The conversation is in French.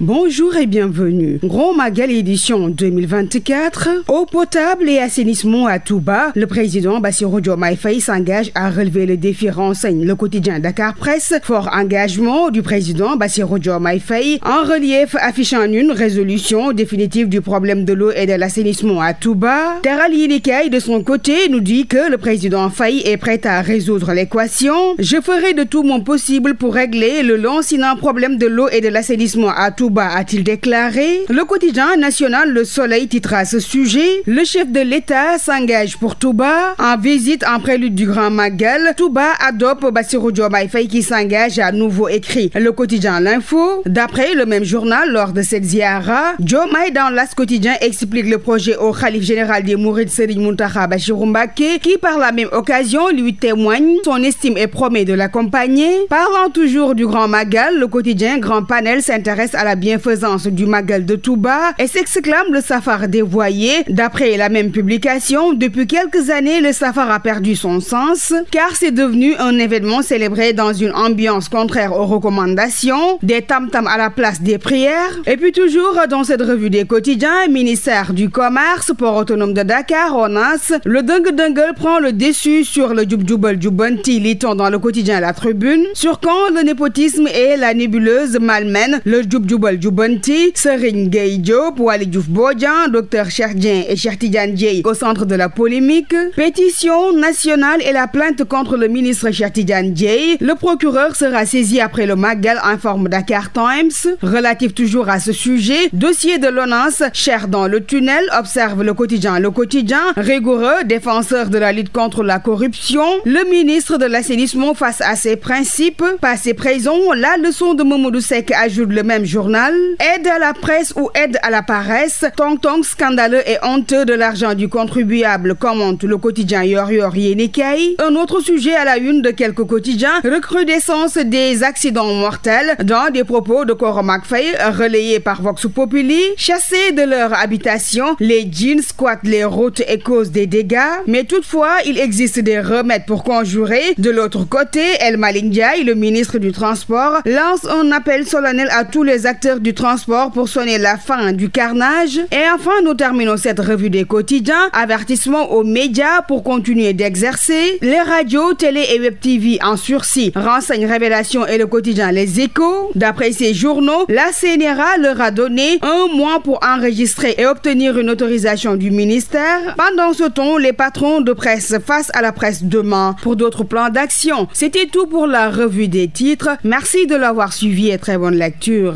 Bonjour et bienvenue. Grand Magal édition 2024. Eau potable et assainissement à Touba. Le président Bassirou Diomaye Faye s'engage à relever le défi, renseigne le quotidien Dakar Presse. Fort engagement du président Bassirou Diomaye Faye en relief affichant une résolution définitive du problème de l'eau et de l'assainissement à Touba. Teral Yénikay de son côté nous dit que le président Faye est prêt à résoudre l'équation. Je ferai de tout mon possible pour régler le lancinant problème de l'eau et de l'assainissement à Touba, a-t-il déclaré. Le quotidien national Le Soleil titre à ce sujet: le chef de l'État s'engage pour Touba. En visite en prélude du Grand Magal, Touba adopte Bassirou Diomaye Faye qui s'engage à nouveau, écrit le quotidien L'Info. D'après le même journal, lors de cette ziara, Diomaye dans l'As quotidien explique le projet au khalife général des Mourides Serigne Mountakha Bachirou Mbacké, qui par la même occasion lui témoigne son estime et promet de l'accompagner. Parlant toujours du Grand Magal, le quotidien Grand Panel s'intéresse à la bienfaisance du Magal de Touba et s'exclame le safar dévoyé. D'après la même publication, depuis quelques années, le safar a perdu son sens car c'est devenu un événement célébré dans une ambiance contraire aux recommandations, des tam-tams à la place des prières. Et puis toujours dans cette revue des quotidiens, ministère du Commerce, port autonome de Dakar, ONAS, le dingue-dingue prend le dessus sur le djoub-djoubal djoubanti, lit-on dans le quotidien La Tribune. Sur quand le népotisme et la nébuleuse malmène le djoub-djoubal djoubanti, Serigne Gueye Diop, Waly Diouf Bodian, Dr Cheikh Dieng et Cheikh Tidiane Dièye au centre de la polémique. Pétition nationale et la plainte contre le ministre Cheikh Tidiane Dièye. Le procureur sera saisi après le Magal, informe Dakar Times. Relatif toujours à ce sujet, dossier de l'ONAS, cher dans le tunnel, observe le quotidien. Le quotidien, rigoureux, défenseur de la lutte contre la corruption. Le ministre de l'assainissement face à ses principes, passé présent, la leçon de Mamadou Seck, ajoute le même journal. Aide à la presse ou aide à la paresse, tong-tong scandaleux et honteux de l'argent du contribuable, commente le quotidien Yor Yénikay. Un autre sujet à la une de quelques quotidiens, recrudescence des accidents mortels dans des propos de Koromack Faye relayés par Vox Populi. Chassés de leur habitation, les djinns squattent les routes et causent des dégâts. Mais toutefois, il existe des remèdes pour conjurer. De l'autre côté, El Malick Ndiaye, le ministre du Transport, lance un appel solennel à tous les acteurs du transport pour sonner la fin du carnage. Et enfin, nous terminons cette revue des quotidiens. Avertissement aux médias pour continuer d'exercer. Les radios, télé et web TV en sursis, renseigne Révélation et le quotidien Les Échos. D'après ces journaux, la CNRA leur a donné 1 mois pour enregistrer et obtenir une autorisation du ministère. Pendant ce temps, les patrons de presse face à la presse demain pour d'autres plans d'action. C'était tout pour la revue des titres. Merci de l'avoir suivi et très bonne lecture.